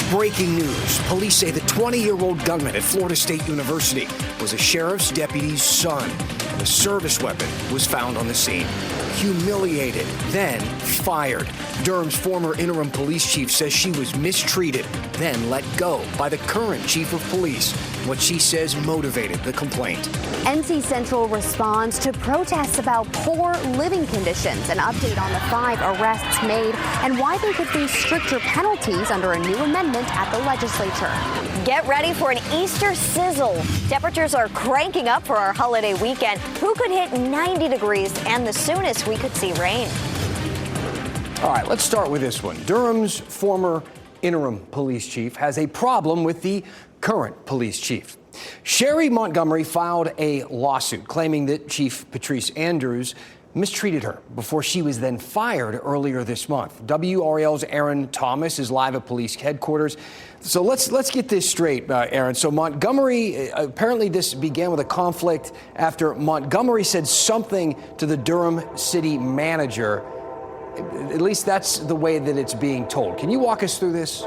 Breaking news. Police say the 20-year-old gunman at Florida State University was a sheriff's deputy's son. The service weapon was found on the scene. Humiliated, then fired. Durham's former interim police chief says she was mistreated, then let go by the current chief of police. What she says motivated the complaint. NC Central responds to protests about poor living conditions. An update on the 5 arrests made and why they could face stricter penalties under a new amendment at the legislature. Get ready for an Easter sizzle. Temperatures are cranking up for our holiday weekend. Who could hit 90 degrees and the soonest we could see rain? All right, let's start with this one. Durham's former interim police chief has a problem with the current police chief. Sherry Montgomery filed a lawsuit claiming that Chief Patrice Andrews mistreated her before she was then fired earlier this month. WRAL's Aaron Thomas is live at police headquarters. So let's get this straight, Aaron. So Montgomery, apparently this began with a conflict after Montgomery said something to the Durham city manager. At least that's the way that it's being told. Can you walk us through this?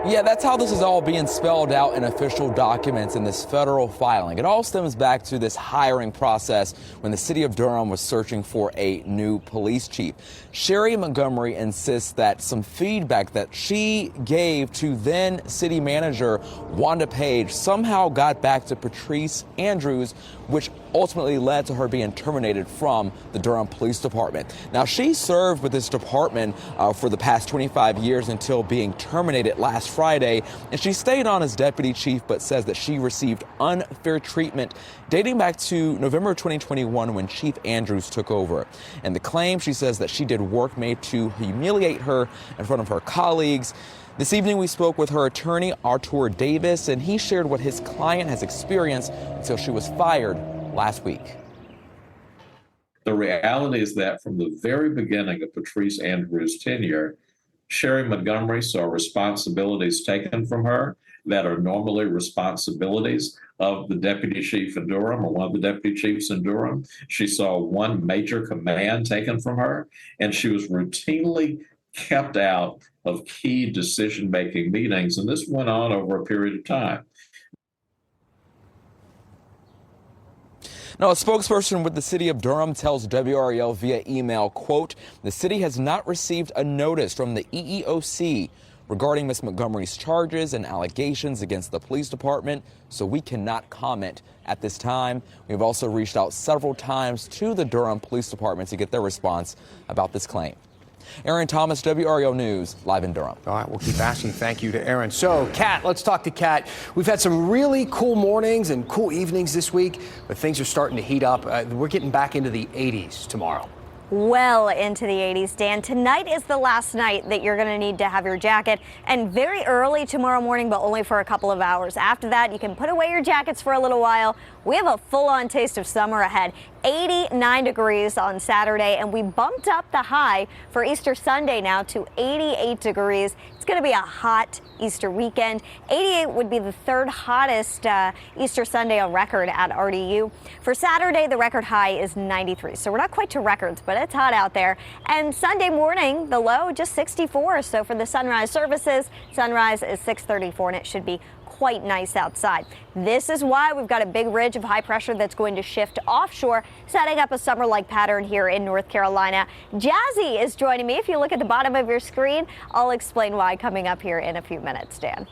Yeah, that's how this is all being spelled out in official documents in this federal filing. It all stems back to this hiring process when the city of Durham was searching for a new police chief. Sherry Montgomery insists that some feedback that she gave to then city manager Wanda Page somehow got back to Patrice Andrews, which ultimately led to her being terminated from the Durham Police Department. Now, she served with this department for the past 25 years until being terminated last Friday, and she stayed on as deputy chief, but says that she received unfair treatment dating back to November 2021 when Chief Andrews took over. And the claim, she says, that she did work made to humiliate her in front of her colleagues. This evening, we spoke with her attorney, Artur Davis, and he shared what his client has experienced until she was fired last week. The reality is that from the very beginning of Patrice Andrews' tenure, Sherry Montgomery saw responsibilities taken from her that are normally responsibilities of the deputy chief in Durham or one of the deputy chiefs in Durham. She saw one major command taken from her, and she was routinely kept out of key decision-making meetings, and this went on over a period of time. Now, a spokesperson with the city of Durham tells WRAL via email, quote, "The city has not received a notice from the EEOC regarding Ms. Montgomery's charges and allegations against the police department, so we cannot comment at this time." We've also reached out several times to the Durham Police Department to get their response about this claim. Aaron Thomas, WRAL News, live in Durham. All right, we'll keep asking. Thank you to Aaron. So, Kat, let's talk to Kat. We've had some really cool mornings and cool evenings this week, but things are starting to heat up. We're getting back into the 80s tomorrow. Well into the 80s, Dan. Tonight is the last night that you're going to need to have your jacket, and very early tomorrow morning, but only for a couple of hours. After that, you can put away your jackets for a little while. We have a full-on taste of summer ahead. 89 degrees on Saturday, and we bumped up the high for Easter Sunday now to 88 degrees. It's going to be a hot Easter weekend. 88 would be the third hottest Easter Sunday on record at RDU. For Saturday, the record high is 93, so we're not quite to records, but it's hot out there. And Sunday morning, the low just 64. So for the sunrise services, sunrise is 6:34, and it should be quite nice outside. This is why we've got a big ridge of high pressure that's going to shift offshore, setting up a summer-like pattern here in North Carolina. Jazzy is joining me. If you look at the bottom of your screen, I'll explain why coming up here in a few minutes, Dan.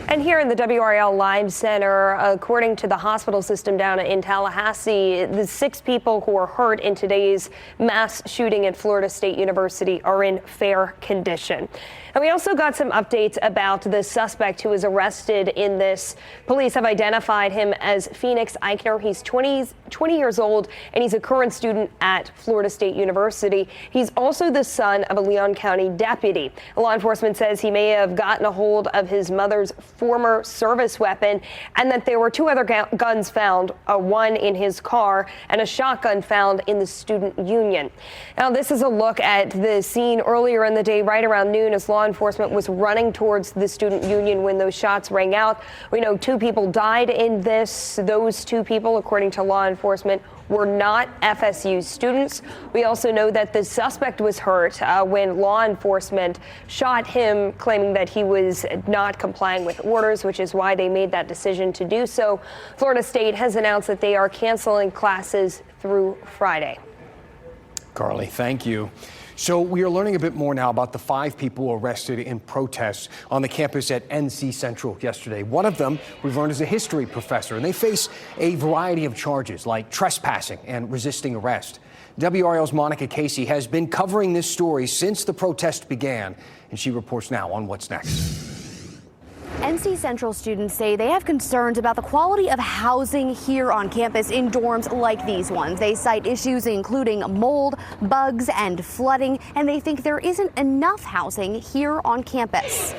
And here in the WRAL Live Center, according to the hospital system down in Tallahassee, the 6 people who were hurt in today's mass shooting at Florida State University are in fair condition. And we also got some updates about the suspect who was arrested in this. Police have identified him as Phoenix Eichner. He's 20 years old, and he's a current student at Florida State University. He's also the son of a Leon County deputy. Law enforcement says he may have gotten a hold of his mother's former service weapon, and that there were two other guns found, one in his car and a shotgun found in the student union. Now, this is a look at the scene earlier in the day, right around noon, as law enforcement was running towards the student union when those shots rang out. We know 2 people died in this. Those 2 people, according to law enforcement, were not FSU students. We also know that the suspect was hurt when law enforcement shot him, claiming that he was not complying with orders, which is why they made that decision to do so. Florida State has announced that they are canceling classes through Friday. Carly, thank you. So we are learning a bit more now about the 5 people arrested in protests on the campus at NC Central yesterday. One of them we've learned is a history professor, and they face a variety of charges like trespassing and resisting arrest. WRAL's Monica Casey has been covering this story since the protest began, and she reports now on what's next. NC Central students say they have concerns about the quality of housing here on campus in dorms like these ones. They cite issues including mold, bugs, and flooding, and they think there isn't enough housing here on campus.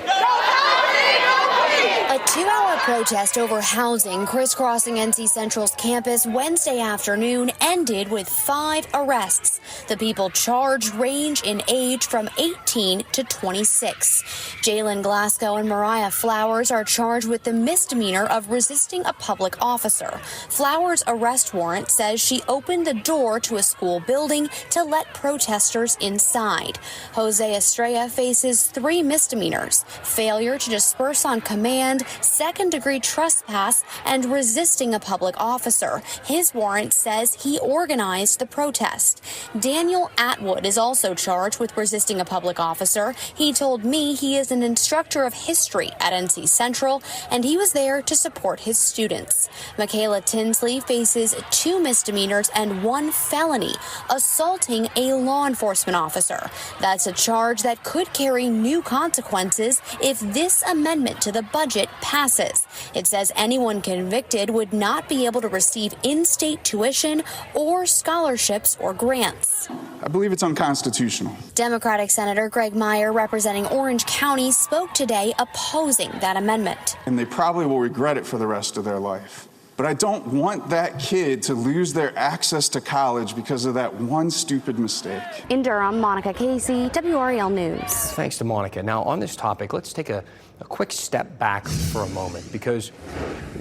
A 2-hour protest over housing crisscrossing NC Central's campus Wednesday afternoon ended with 5 arrests. The people charged range in age from 18 to 26. Jalen Glasgow and Mariah Flowers are charged with the misdemeanor of resisting a public officer. Flowers' arrest warrant says she opened the door to a school building to let protesters inside. Jose Estrella faces 3 misdemeanors: failure to disperse on command, second-degree trespass, and resisting a public officer. His warrant says he organized the protest. Daniel Atwood is also charged with resisting a public officer. He told me he is an instructor of history at NC Central, and he was there to support his students. Michaela Tinsley faces 2 misdemeanors and 1 felony, assaulting a law enforcement officer. That's a charge that could carry new consequences if this amendment to the budget passes. It says anyone convicted would not be able to receive in-state tuition or scholarships or grants. I believe it's unconstitutional. Democratic Senator Greg Meyer, representing Orange County, spoke today opposing that amendment. And they probably will regret it for the rest of their life. But I don't want that kid to lose their access to college because of that one stupid mistake. In Durham, Monica Casey, WRAL News. Thanks to Monica. Now, on this topic, let's take a quick step back for a moment, because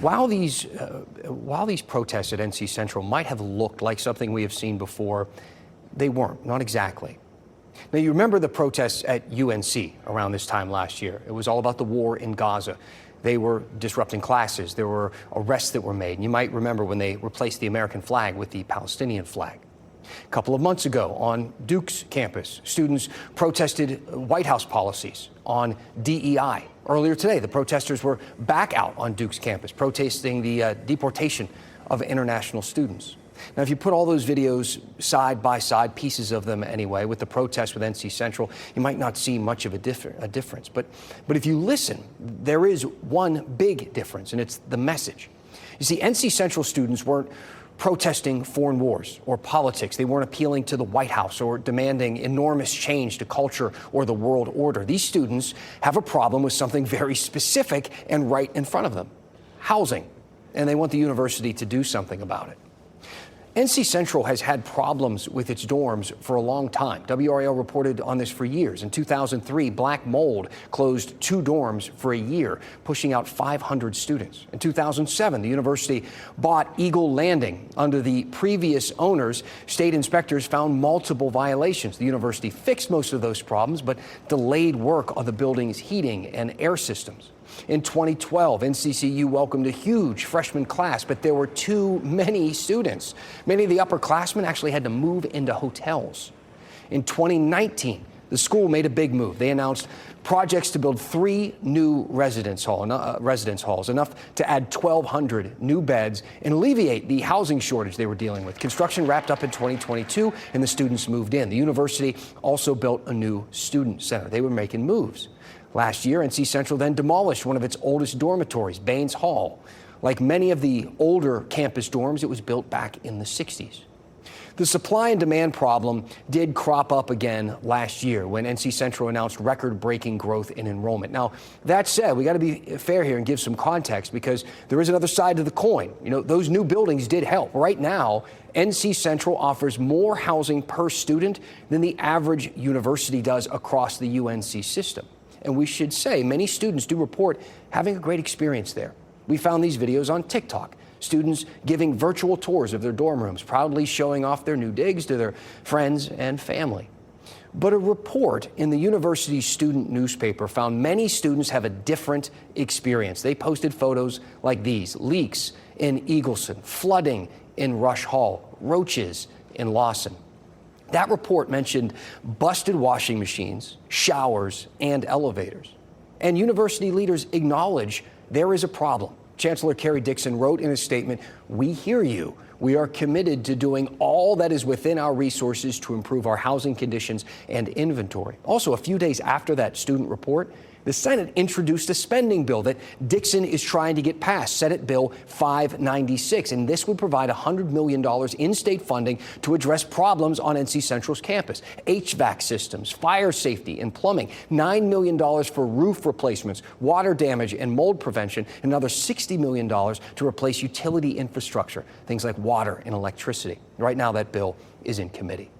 while these protests at NC Central might have looked like something we have seen before, they weren't, not exactly. Now, you remember the protests at UNC around this time last year. It was all about the war in Gaza. They were disrupting classes. There were arrests that were made. And you might remember when they replaced the American flag with the Palestinian flag. A couple of months ago on Duke's campus, students protested White House policies on DEI. Earlier today, the protesters were back out on Duke's campus protesting the deportation of international students. Now, if you put all those videos side by side, pieces of them anyway, with the protest with NC Central, you might not see much of a difference. But if you listen, there is one big difference, and it's the message. You see, NC Central students weren't protesting foreign wars or politics. They weren't appealing to the White House or demanding enormous change to culture or the world order. These students have a problem with something very specific and right in front of them: housing. And they want the university to do something about it. NC Central has had problems with its dorms for a long time. WRAL reported on this for years. In 2003, black mold closed 2 dorms for a year, pushing out 500 students. In 2007, the university bought Eagle Landing. Under the previous owners, state inspectors found multiple violations. The university fixed most of those problems, but delayed work on the building's heating and air systems. In 2012, NCCU welcomed a huge freshman class, but there were too many students. Many of the upperclassmen actually had to move into hotels. In 2019, the school made a big move. They announced projects to build 3 new residence halls, enough to add 1,200 new beds and alleviate the housing shortage they were dealing with. Construction wrapped up in 2022, and the students moved in. The university also built a new student center. They were making moves. Last year, NC Central then demolished one of its oldest dormitories, Baines Hall. Like many of the older campus dorms, it was built back in the 60s. The supply and demand problem did crop up again last year when NC Central announced record-breaking growth in enrollment. Now, that said, we got to be fair here and give some context because there is another side to the coin. You know, those new buildings did help. Right now, NC Central offers more housing per student than the average university does across the UNC system. And we should say many students do report having a great experience there. We found these videos on TikTok. Students giving virtual tours of their dorm rooms, proudly showing off their new digs to their friends and family. But a report in the university's student newspaper found many students have a different experience. They posted photos like these: leaks in Eagleson, flooding in Rush Hall, roaches in Lawson. That report mentioned busted washing machines, showers, and elevators. And university leaders acknowledge there is a problem. Chancellor Kerry Dixon wrote in a statement, "We hear you. We are committed to doing all that is within our resources to improve our housing conditions and inventory." Also, a few days after that student report, the Senate introduced a spending bill that Dixon is trying to get passed, Senate Bill 596, and this would provide $100 million in state funding to address problems on NC Central's campus: HVAC systems, fire safety, and plumbing, $9 million for roof replacements, water damage and mold prevention, and another $60 million to replace utility infrastructure, things like water and electricity. Right now, that bill is in committee.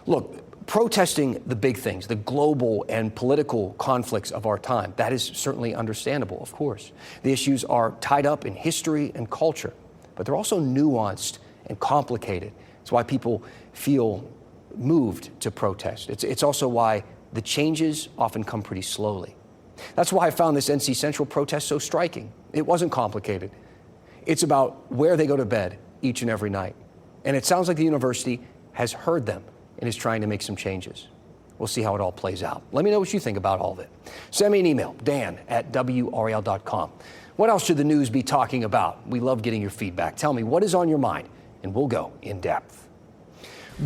Look, protesting the big things, the global and political conflicts of our time, that is certainly understandable, of course. The issues are tied up in history and culture, but they're also nuanced and complicated. It's why people feel moved to protest. It's also why the changes often come pretty slowly. That's why I found this NC Central protest so striking. It wasn't complicated. It's about where they go to bed each and every night. And it sounds like the university has heard them and is trying to make some changes. We'll see how it all plays out. Let me know what you think about all of it. Send me an email, dan@WRAL.com. What else should the news be talking about? We love getting your feedback. Tell me what is on your mind, and we'll go in depth.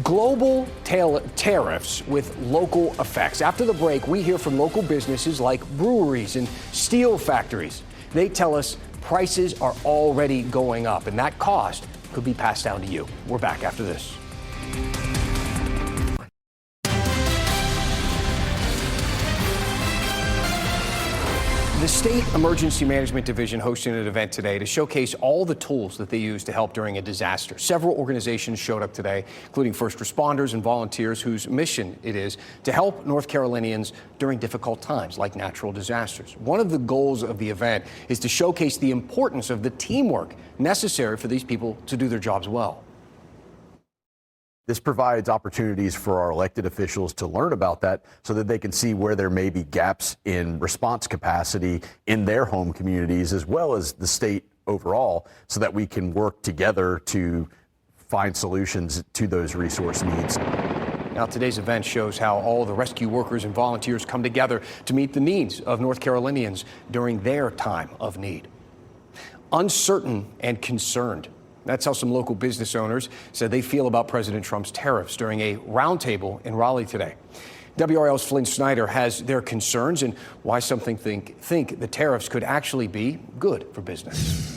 Global tariffs with local effects. After the break, we hear from local businesses like breweries and steel factories. They tell us prices are already going up, and that cost could be passed down to you. We're back after this. The State Emergency Management Division hosted an event today to showcase all the tools that they use to help during a disaster. Several organizations showed up today, including first responders and volunteers whose mission it is to help North Carolinians during difficult times like natural disasters. One of the goals of the event is to showcase the importance of the teamwork necessary for these people to do their jobs well. This provides opportunities for our elected officials to learn about that so that they can see where there may be gaps in response capacity in their home communities as well as the state overall, so that we can work together to find solutions to those resource needs. Now, today's event shows how all the rescue workers and volunteers come together to meet the needs of North Carolinians during their time of need. Uncertain and concerned. That's how some local business owners said they feel about President Trump's tariffs during a roundtable in Raleigh today. WRAL's Flynn Snyder has their concerns and why some think the tariffs could actually be good for business.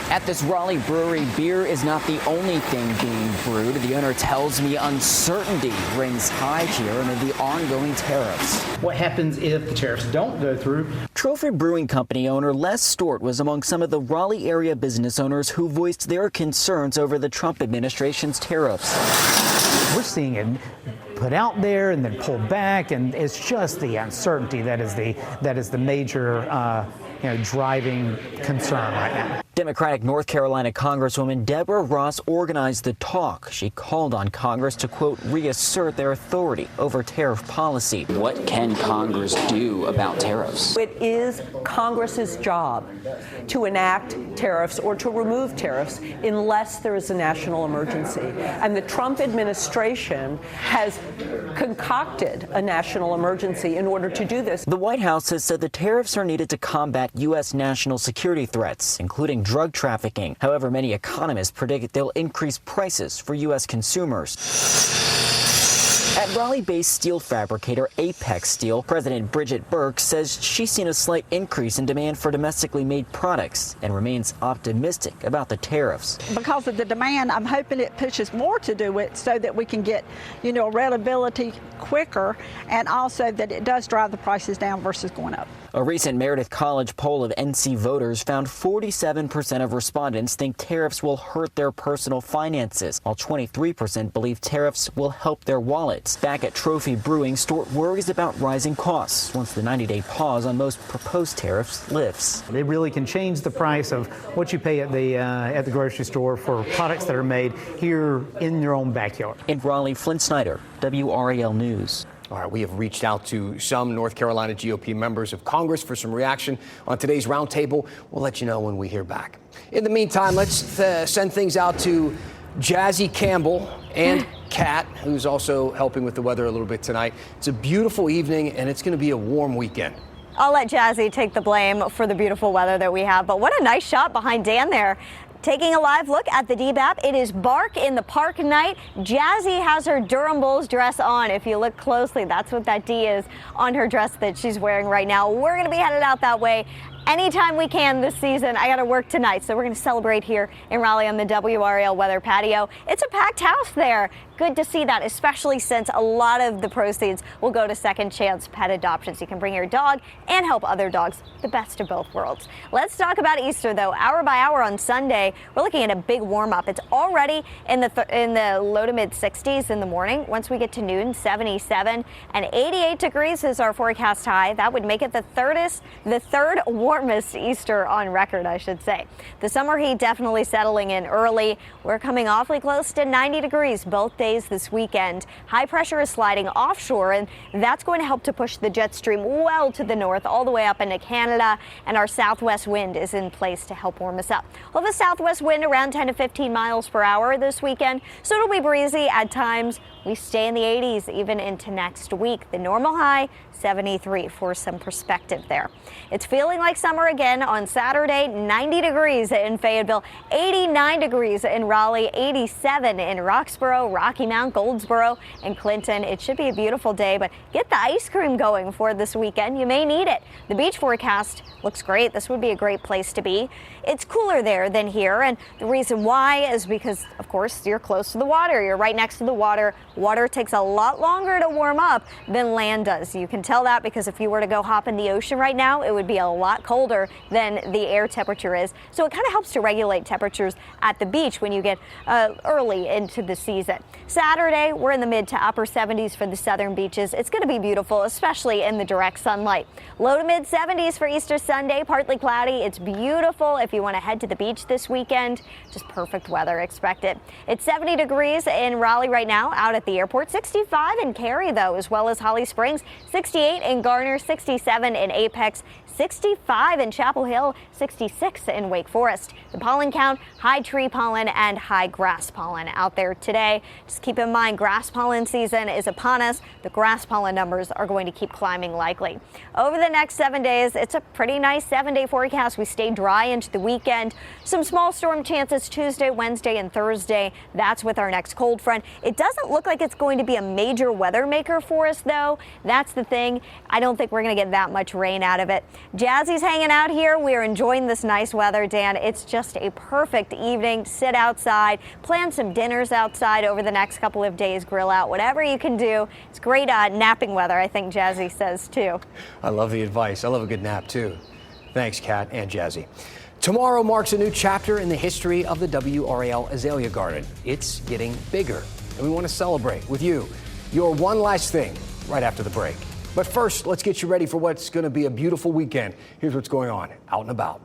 At this Raleigh brewery, beer is not the only thing being brewed. The owner tells me uncertainty rings high here amid the ongoing tariffs. What happens if the tariffs don't go through? Trophy Brewing Company owner Les Stewart was among some of the Raleigh area business owners who voiced their concerns over the Trump administration's tariffs. We're seeing it put out there and then pulled back, and it's just the uncertainty that is the major driving concern right now. Democratic North Carolina Congresswoman Deborah Ross organized the talk. She called on Congress to, quote, reassert their authority over tariff policy. What can Congress do about tariffs? It is Congress's job to enact tariffs or to remove tariffs unless there is a national emergency. And the Trump administration has concocted a national emergency in order to do this. The White House has said the tariffs are needed to combat U.S. national security threats, including drug trafficking. However, many economists predict they'll increase prices for U.S. consumers. At Raleigh-based steel fabricator Apex Steel, President Bridget Burke says she's seen a slight increase in demand for domestically made products and remains optimistic about the tariffs. Because of the demand, I'm hoping it pushes more to do it so that we can get, availability quicker, and also that it does drive the prices down versus going up. A recent Meredith College poll of NC voters found 47% of respondents think tariffs will hurt their personal finances, while 23% believe tariffs will help their wallets. Back at Trophy Brewing, Stewart worries about rising costs once the 90-day pause on most proposed tariffs lifts. It really can change the price of what you pay at the grocery store for products that are made here in your own backyard. In Raleigh, Flynn Snyder, WRAL News. All right, we have reached out to some North Carolina GOP members of Congress for some reaction on today's roundtable. We'll let you know when we hear back. In the meantime, let's send things out to Jazzy Campbell and Kat, who's also helping with the weather a little bit tonight. It's a beautiful evening, and it's going to be a warm weekend. I'll let Jazzy take the blame for the beautiful weather that we have, but what a nice shot behind Dan there. Taking a live look at the DBAP, it is Bark in the Park night. Jazzy has her Durham Bulls dress on. If you look closely, that's what that D is on her dress that she's wearing right now. We're going to be headed out that way anytime we can this season. I got to work tonight, so we're going to celebrate here in Raleigh on the WRAL weather patio. It's a packed house there. Good to see that, especially since a lot of the proceeds will go to Second Chance Pet Adoptions. You can bring your dog and help other dogs, the best of both worlds. Let's talk about Easter, though. Hour by hour on Sunday, we're looking at a big warm-up. It's already in the low to mid-60s in the morning. Once we get to noon, 77 and 88 degrees is our forecast high. That would make it the third warmest Easter on record, I should say. The summer heat definitely settling in early. We're coming awfully close to 90 degrees both days this weekend. High pressure is sliding offshore, and that's going to help to push the jet stream well to the north, all the way up into Canada, and our southwest wind is in place to help warm us up. We'll have a southwest wind around 10 to 15 miles per hour this weekend, so it'll be breezy at times. We stay in the 80s even into next week. The normal high, 73 for some perspective there. It's feeling like summer again on Saturday, 90 degrees in Fayetteville, 89 degrees in Raleigh, 87 in Roxborough, Rocky Mount, Goldsboro, and Clinton. It should be a beautiful day, but get the ice cream going for this weekend. You may need it. The beach forecast looks great. This would be a great place to be. It's cooler there than here, and the reason why is because, of course, you're close to the water. You're right next to the water. Water takes a lot longer to warm up than land does. You can tell that because if you were to go hop in the ocean right now, it would be a lot colder than the air temperature is. So it kind of helps to regulate temperatures at the beach when you get early into the season. Saturday, we're in the mid to upper 70s for the southern beaches. It's going to be beautiful, especially in the direct sunlight. Low to mid 70s for Easter Sunday, partly cloudy. It's beautiful if you want to head to the beach this weekend. Just perfect weather expected. It's 70 degrees in Raleigh right now out at the airport. 65 in Cary, though, as well as Holly Springs. 68 in Garner, 67 in Apex, 65 in Chapel Hill, 66 in Wake Forest. The pollen count, high tree pollen and high grass pollen out there today. Just keep in mind, grass pollen season is upon us. The grass pollen numbers are going to keep climbing likely. Over the next 7 days, it's a pretty nice 7-day forecast. We stay dry into the weekend. Some small storm chances Tuesday, Wednesday, and Thursday. That's with our next cold front. It doesn't look like it's going to be a major weather maker for us, though. That's the thing. I don't think we're going to get that much rain out of it. Jazzy's hanging out here. We are enjoying this nice weather, Dan. It's just a perfect evening. Sit outside, plan some dinners outside over the next couple of days, grill out, whatever you can do. It's great napping weather, I think Jazzy says, too. I love the advice. I love a good nap, too. Thanks, Kat and Jazzy. Tomorrow marks a new chapter in the history of the WRAL Azalea Garden. It's getting bigger, and we want to celebrate with you. Your one last thing right after the break. But first, let's get you ready for what's going to be a beautiful weekend. Here's what's going on out and about.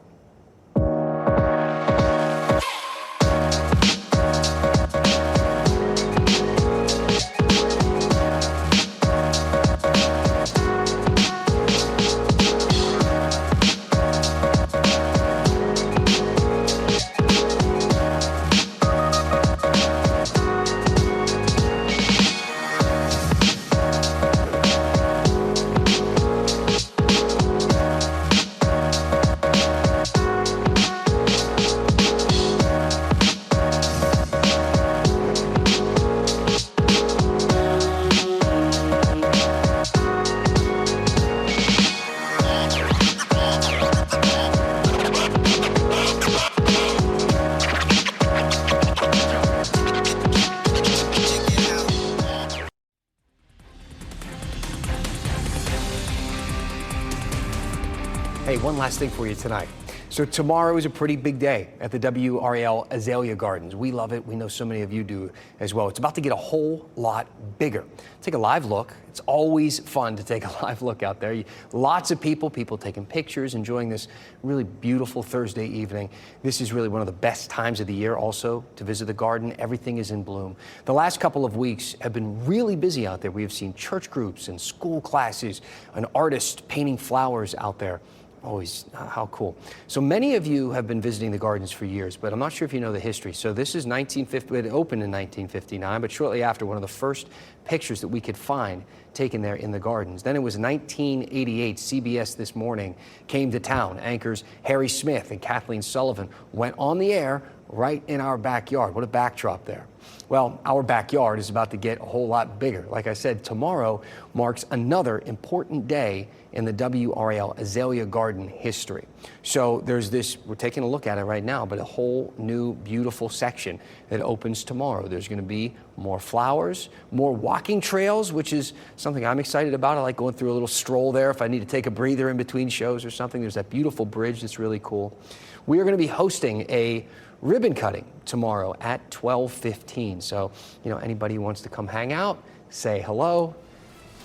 Hey, one last thing for you tonight. So tomorrow is a pretty big day at the WRAL Azalea Gardens. We love it. We know so many of you do as well. It's about to get a whole lot bigger. Take a live look. It's always fun to take a live look out there. Lots of people taking pictures, enjoying this really beautiful Thursday evening. This is really one of the best times of the year also to visit the garden. Everything is in bloom. The last couple of weeks have been really busy out there. We have seen church groups and school classes, an artist painting flowers out there. Always, how cool. So many of you have been visiting the gardens for years, but I'm not sure if you know the history. So this is 1950, it opened in 1959, but shortly after, one of the first pictures that we could find taken there in the gardens. Then it was 1988, CBS This Morning came to town. Anchors Harry Smith and Kathleen Sullivan went on the air right in our backyard. What a backdrop there. Well, our backyard is about to get a whole lot bigger. Like I said, tomorrow marks another important day in the WRAL Azalea Garden history. So there's this, we're taking a look at it right now, but a whole new beautiful section that opens tomorrow. There's going to be more flowers, more walking trails, which is something I'm excited about. I like going through a little stroll there if I need to take a breather in between shows or something. There's that beautiful bridge that's really cool. We are going to be hosting a ribbon cutting tomorrow at 12:15. So, anybody who wants to come hang out, say hello,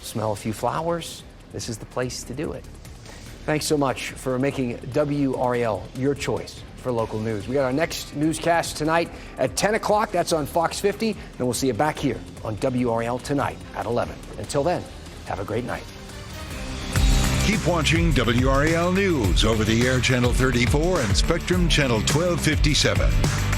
smell a few flowers, this is the place to do it. Thanks so much for making WRAL your choice for local news. We got our next newscast tonight at 10 o'clock. That's on Fox 50. And we'll see you back here on WRAL tonight at 11. Until then, have a great night. Keep watching WRAL News over the air Channel 34 and Spectrum Channel 1257.